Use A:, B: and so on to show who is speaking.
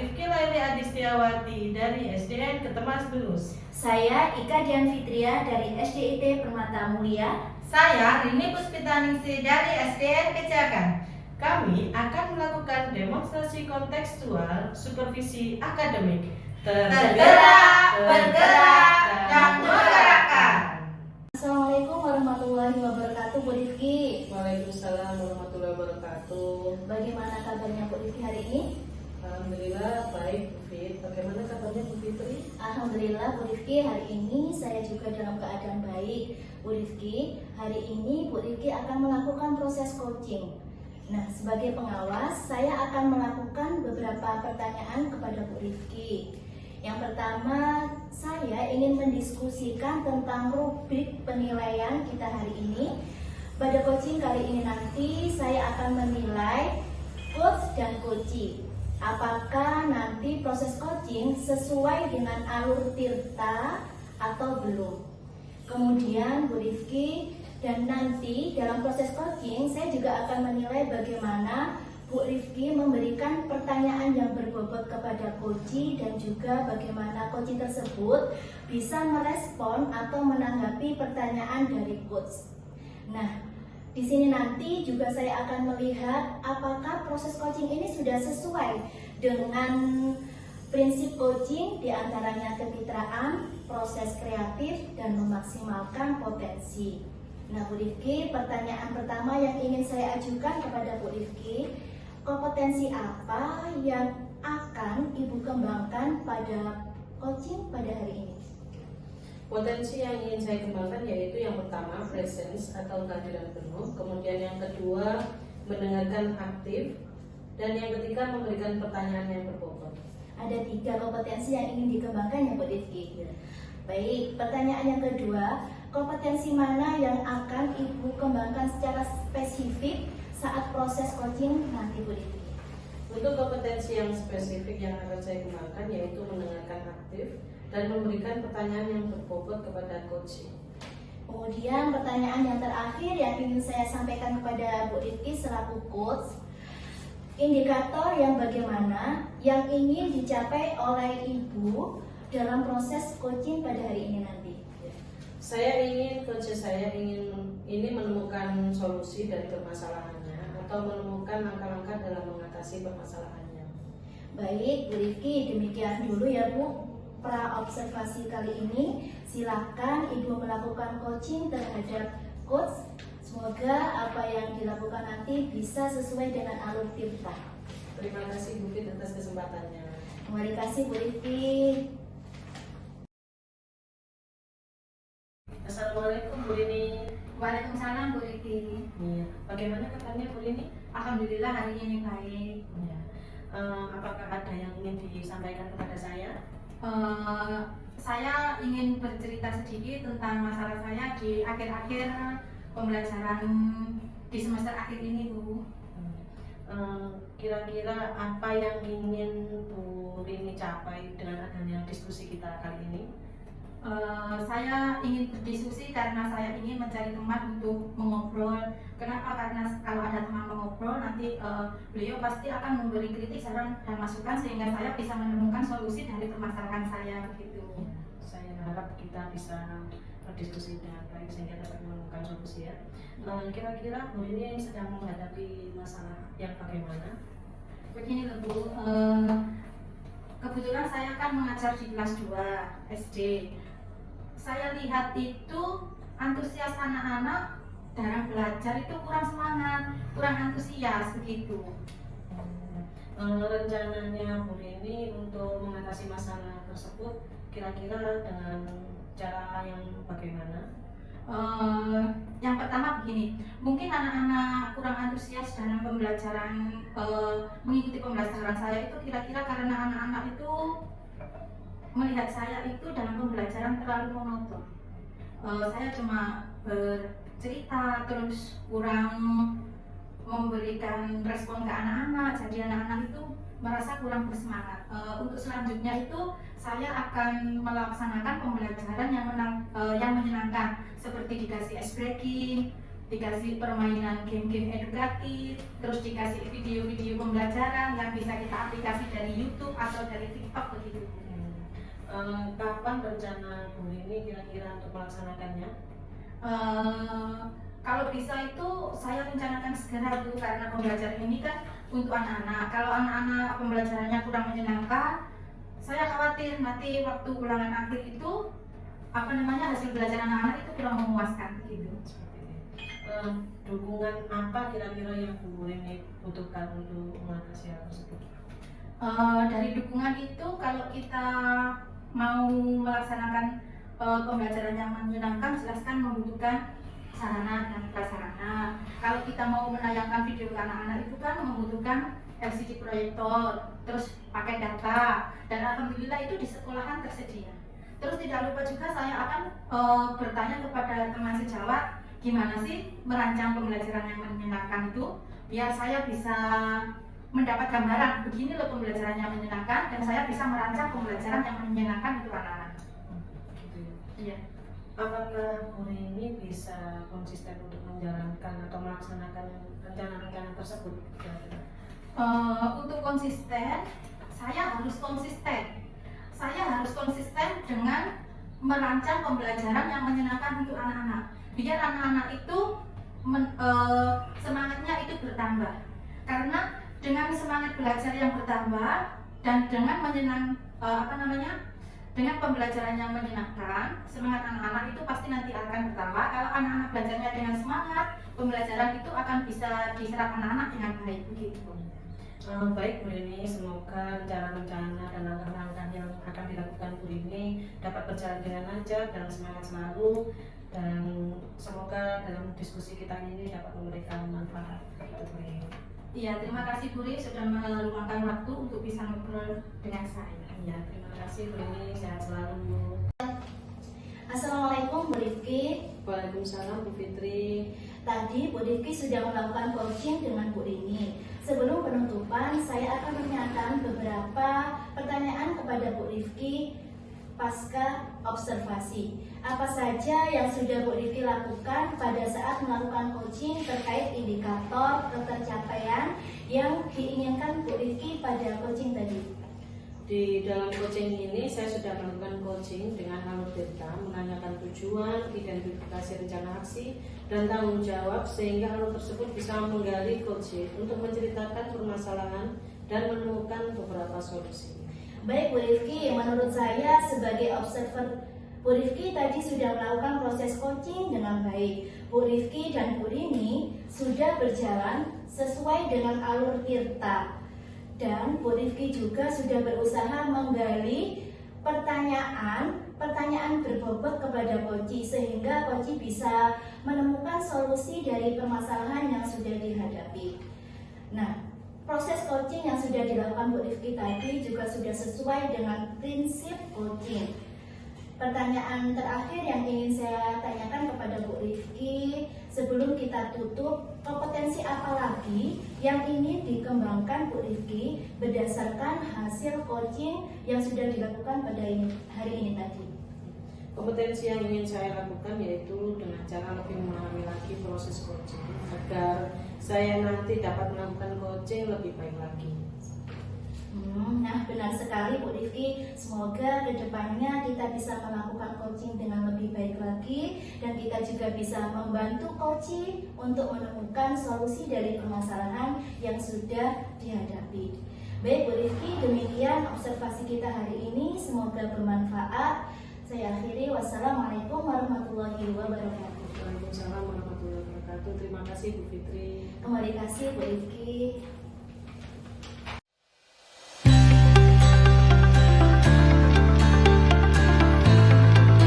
A: Rifki Laili Adistiawati dari SDN Ketemas Dunus.
B: Saya Ika Dian Fitria dari SDIT Permata Mulia.
C: Saya Rini Puspitaningsih dari SDN Kejagan.
A: Kami akan melakukan demonstrasi kontekstual supervisi akademik.
C: Tergerak, bergerak, dan menggerakkan.
B: Assalamualaikum warahmatullahi wabarakatuh, Bu Rifki.
A: Waalaikumsalam warahmatullahi wabarakatuh.
B: Bagaimana kabarnya Bu Rifki hari ini?
A: Alhamdulillah baik, Bu Fit. Bagaimana kabarnya Bu Fitri?
B: Alhamdulillah Bu Rifki, hari ini saya juga dalam keadaan baik. Bu Rifki, hari ini Bu Rifki akan melakukan proses coaching. Nah, sebagai pengawas, saya akan melakukan beberapa pertanyaan kepada Bu Rifki. Yang pertama, saya ingin mendiskusikan tentang rubrik penilaian kita hari ini. Pada coaching kali ini nanti saya akan menilai coach dan coachee. Apakah nanti proses coaching sesuai dengan alur tirta atau belum? Kemudian Bu Rifki, dan nanti dalam proses coaching saya juga akan menilai bagaimana Bu Rifki memberikan pertanyaan yang berbobot kepada coachee dan juga bagaimana coachee tersebut bisa merespon atau menanggapi pertanyaan dari coach. Nah, di sini nanti juga saya akan melihat apakah proses coaching ini sudah sesuai dengan prinsip coaching, diantaranya kemitraan, proses kreatif, dan memaksimalkan potensi. Nah, Bu Rifki, pertanyaan pertama yang ingin saya ajukan kepada Bu Rifki, kompetensi apa yang akan Ibu kembangkan pada coaching pada hari ini?
A: Potensi yang ingin saya kembangkan yaitu yang pertama presence atau kehadiran penuh, kemudian yang kedua mendengarkan aktif, dan yang ketiga memberikan pertanyaan yang berbobot.
B: Ada 3 kompetensi yang ingin dikembangkan ya Bu Rifki. Baik, pertanyaan yang kedua, kompetensi mana yang akan Ibu kembangkan secara spesifik saat proses coaching nanti Bu Rifki?
A: Untuk kompetensi yang spesifik yang akan saya kembangkan yaitu mendengarkan aktif dan memberikan pertanyaan yang berbobot kepada coaching.
B: Kemudian pertanyaan yang terakhir yang ingin saya sampaikan kepada Bu Rifki selaku coach, indikator yang bagaimana yang ingin dicapai oleh Ibu dalam proses coaching pada hari ini nanti?
A: Saya ingin ini menemukan solusi dari permasalahannya atau menemukan langkah-langkah dalam mengatasi permasalahannya.
B: Baik, Bu Rifki, demikian dulu ya Bu pra-observasi kali ini. Silakan Ibu melakukan coaching terhadap coach. Semoga apa yang dilakukan nanti bisa sesuai dengan alur tirta.
A: Terima kasih Bu Fit atas kesempatannya.
B: Terima kasih Bu Rifki.
A: Assalamualaikum Bu Rini.
D: Waalaikumsalam Bu Rifki.
A: Iya. Bagaimana kabarnya Bu Rini?
D: Alhamdulillah hari ini baik.
A: Iya. Apakah ada yang ingin disampaikan kepada saya?
D: Saya ingin bercerita sedikit tentang masalah saya di akhir-akhir pembelajaran di semester akhir ini Bu.
A: Kira-kira apa yang ingin Bu Rini capai dengan adanya diskusi kita kali ini?
D: Saya ingin berdiskusi karena saya ingin mencari teman untuk mengobrol. Kenapa? Karena kalau ada teman mengobrol nanti beliau pasti akan memberi kritik, saran dan masukan sehingga saya bisa menemukan solusi dari permasalahan saya begitu.
A: Saya harap kita bisa berdiskusi dengan baik sehingga dapat menemukan solusi ya. Kira-kira Bu Rini sedang menghadapi masalah yang bagaimana?
D: Begini loh Bu, kebetulan saya kan mengajar di kelas 2 SD. Saya lihat itu antusias anak-anak dalam belajar itu kurang semangat, kurang antusias begitu.
A: Rencananya Bu Rini untuk mengatasi masalah tersebut kira-kira dengan cara yang bagaimana?
D: Yang pertama begini, mungkin anak-anak kurang antusias dalam pembelajaran, mengikuti pembelajaran saya itu kira-kira karena anak-anak itu melihat saya itu dalam pembelajaran terlalu monoton. Saya cuma bercerita terus kurang memberikan respon ke anak-anak, jadi anak-anak itu merasa kurang bersemangat. Untuk selanjutnya itu saya akan melaksanakan pembelajaran yang menyenangkan, seperti dikasih ice breaking, dikasih permainan game-game edukatif, terus dikasih video-video pembelajaran yang bisa kita aplikasi dari YouTube atau dari TikTok begitu.
A: Kapan rencana Bu ini kira-kira untuk melaksanakannya?
D: Kalau bisa itu saya rencanakan segera Bu, karena pembelajaran ini kan untuk anak-anak. Kalau anak-anak pembelajarannya kurang menyenangkan, saya khawatir nanti waktu ulangan akhir itu hasil belajar anak-anak itu kurang memuaskan gitu.
A: Dukungan apa kira-kira yang Bu ini butuhkan untuk mengatasi hal tersebut?
D: Dari dukungan itu kalau kita mau melaksanakan pembelajaran yang menyenangkan, jelaskan membutuhkan sarana dan prasarana. Kalau kita mau menayangkan video ke anak-anak itu kan membutuhkan LCD proyektor, terus pakai data, dan alhamdulillah itu di sekolahan tersedia. Terus tidak lupa juga saya akan bertanya kepada teman sejawat, gimana sih merancang pembelajaran yang menyenangkan itu, biar saya bisa mendapat gambaran begini loh pembelajaran yang menyenangkan, dan saya bisa merancang pembelajaran yang menyenangkan untuk anak-anak. Iya.
A: Apakah Bu ini bisa konsisten untuk menjalankan atau melaksanakan rencana-rencana tersebut?
D: Untuk konsisten, saya harus konsisten dengan merancang pembelajaran yang menyenangkan untuk anak-anak, biar anak-anak itu semangatnya itu bertambah. Karena dengan semangat belajar yang bertambah dan dengan dengan pembelajaran yang menyenangkan, semangat anak-anak itu pasti nanti akan bertambah. Kalau anak-anak belajarnya dengan semangat, pembelajaran itu akan bisa diserap anak-anak dengan baik begitu.
A: Baik Bu Rini, semoga rencana-rencana dan langkah-langkah yang akan dilakukan Bu Rini dapat berjalan dengan lancar dan semangat selalu, dan semoga dalam diskusi kita ini dapat memberikan manfaat untuk Bu Rini.
D: Iya, terima kasih Bu Rini sudah meluangkan waktu untuk bisa ngobrol dengan saya.
A: Ya, terima kasih Bu Rini, sehat selalu Bu.
B: Assalamualaikum Bu Rifki.
A: Waalaikumsalam Bu Fitri.
B: Tadi Bu Rifki sudah melakukan coaching dengan Bu Rini. Sebelum penutupan, saya akan menanyakan beberapa pertanyaan kepada Bu Rifki pasca observasi. Apa saja yang sudah Bu Rifki lakukan pada saat melakukan coaching terkait indikator ketercapaian yang diinginkan Bu Rifki pada coaching tadi?
A: Di dalam coaching ini saya sudah melakukan coaching dengan alur tirta, menanyakan tujuan, identifikasi rencana aksi, dan tanggung jawab, sehingga alur tersebut bisa menggali coaching untuk menceritakan permasalahan dan menemukan beberapa solusi.
B: Baik Bu Rifki, menurut saya sebagai observer, Bu Rifki tadi sudah melakukan proses coaching dengan baik. Bu Rifki dan Bu Rini sudah berjalan sesuai dengan alur tirta. Dan Bu Rifki juga sudah berusaha menggali pertanyaan berbobot kepada Koci, sehingga Koci bisa menemukan solusi dari permasalahan yang sudah dihadapi. Nah, proses coaching yang sudah dilakukan Bu Rifki tadi juga sudah sesuai dengan prinsip coaching. Pertanyaan terakhir yang ingin saya tanyakan kepada Bu Rifki sebelum kita tutup, kompetensi apa lagi yang ingin dikembangkan Bu Rifki berdasarkan hasil coaching yang sudah dilakukan pada hari ini tadi?
A: Kompetensi yang ingin saya lakukan yaitu dengan cara lebih memahami lagi proses coaching agar saya nanti dapat melakukan coaching lebih baik lagi.
B: Nah, benar sekali Bu Rifki. Semoga kedepannya kita bisa melakukan coaching dengan lebih baik lagi, dan kita juga bisa membantu coaching untuk menemukan solusi dari permasalahan yang sudah dihadapi. Baik Bu Rifki, demikian observasi kita hari ini. Semoga bermanfaat. Saya akhiri. Wassalamualaikum warahmatullahi wabarakatuh.
A: Waalaikumsalam warahmatullahi wabarakatuh. Terima kasih Bu Fitri.
B: Terima kasih Bu Rifki.